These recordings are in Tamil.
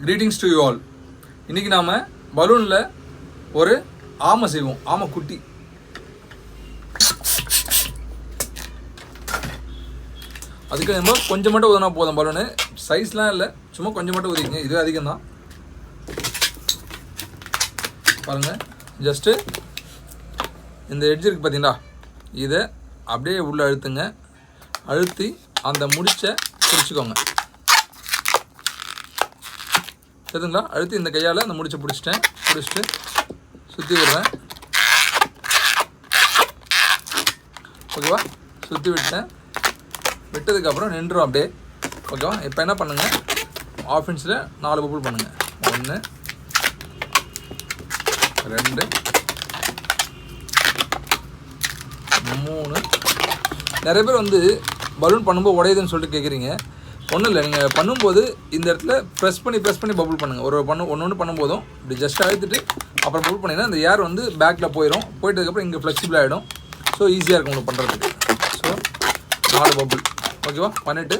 Greetings to you all. இன்றைக்கி நாம் பலூனில் ஒரு ஆமை செய்வோம், ஆமை குட்டி. அதுக்கு நம்ம கொஞ்சம் மட்டும் ஊதினா போதும். பலூனு சைஸ்லாம் இல்லை, சும்மா கொஞ்சம் மட்டும் ஊதிங்க. இது அதிகம்தான் பாருங்கள். ஜஸ்ட்டு இந்த எட்ஜ் இருக்குது பார்த்தீங்களா, இதை அப்படியே உள்ளே அழுத்துங்க. அழுத்தி அந்த முடிச்சை பிடிச்சிக்கோங்க. சரிங்களா? அழுத்தி இந்த கையால் அந்த முடிச்சை பிடிச்சிட்டு சுற்றி விடுறேன். ஓகேவா? சுற்றி விட்டதுக்கப்புறம் நின்றுடும் அப்படியே. ஓகேவா? இப்போ என்ன பண்ணுங்கள், ஆஃப் இன்ச்சில் 4 பப்புள் பண்ணுங்கள். 1 2 3. நிறைய பேர் வந்து பலூன் பண்ணும்போது உடையுதுன்னு சொல்லிட்டு கேட்குறீங்க. ஒன்றும் இல்லை, நீங்கள் பண்ணும்போது இந்த இடத்துல ப்ரெஸ் பண்ணி பபுள் பண்ணுங்கள். ஒன்று பண்ணும்போதும் இப்படி ஜஸ்ட் அழுத்திட்டு அப்புறம் பபுள் பண்ணிங்கன்னா இந்த ஏர் வந்து பேக்கில் போயிட்டதுக்கப்புறம் இங்கே ஃப்ளெக்சிபிள் ஆகிடும். ஸோ ஈஸியாக இருக்கும் உங்களுக்கு பண்ணுறதுக்கு. So 4 bubble. ஓகேவா? பண்ணிவிட்டு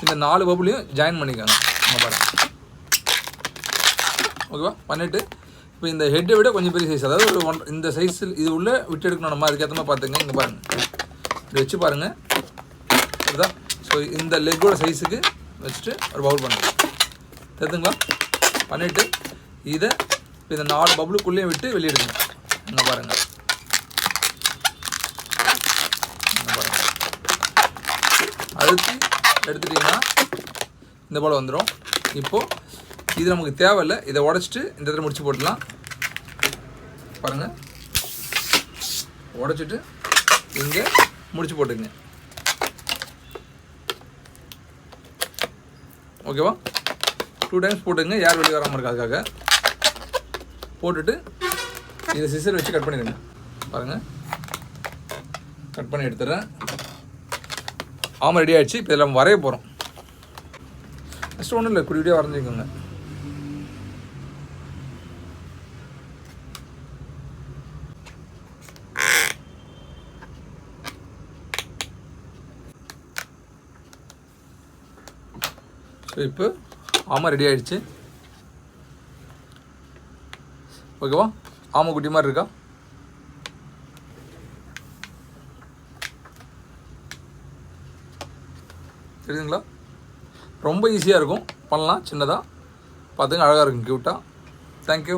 இந்த 4 பபுளையும் ஜாயின் பண்ணிக்கோங்க. பாருங்கள். ஓகேவா? பண்ணிவிட்டு இப்போ இந்த ஹெட்டை விட கொஞ்சம் பெரிய சைஸ், அதாவது ஒரு இந்த சைஸில் இது உள்ளே விட்டு எடுக்கணும். நம்ம அதுக்கேற்ற மாதிரி பார்த்துங்க. இங்கே பாருங்கள், இப்படி வச்சு பாருங்கள். இதுதான். ஸோ இந்த லெக்கோட சைஸுக்கு வச்சுட்டு ஒரு பவுல் பண்ணுங்கள். தெரியுதுங்களா? பண்ணிவிட்டு இதை இந்த 4 பபுளுக்குள்ளேயும் விட்டு வெளியிடுங்க. இங்கே பாருங்கள். அழுத்தி எடுத்துட்டிங்கன்னா இந்த போல் வந்துடும். இப்போது இது நமக்கு தேவையில்லை, இதை உடச்சிட்டு இந்த இடத்துல முடிச்சு போட்டுடலாம். பாருங்கள், உடச்சிட்டு இங்கே முடிச்சு போட்டுங்க. ஓகேவா? 2 டைம்ஸ் போட்டுங்க, யார் வெளியே வராமல் இருக்கா அதுக்காக. போட்டுட்டு இதை சிசர் வச்சு கட் பண்ணிடுங்க. பாருங்கள், கட் பண்ணி எடுத்துடுறேன். ஆமாம், ரெடி ஆகிடுச்சு. இப்போ இதெல்லாம் வரைய போகிறோம். ஃபஸ்ட்டு ஒன்றும் இல்லை, குடிவிடியாக வரைஞ்சிக்கோங்க. ஸோ இப்போ ஆமாம் ரெடி ஆகிடுச்சு. ஓகேவா? ஆமை குட்டி மாதிரி இருக்கா? தெரியுதுங்களா? ரொம்ப ஈஸியாக இருக்கும், பண்ணலாம். சின்னதாக பார்த்துங்க, அழகாக இருக்கும், க்யூட்டாக. தேங்க்யூ.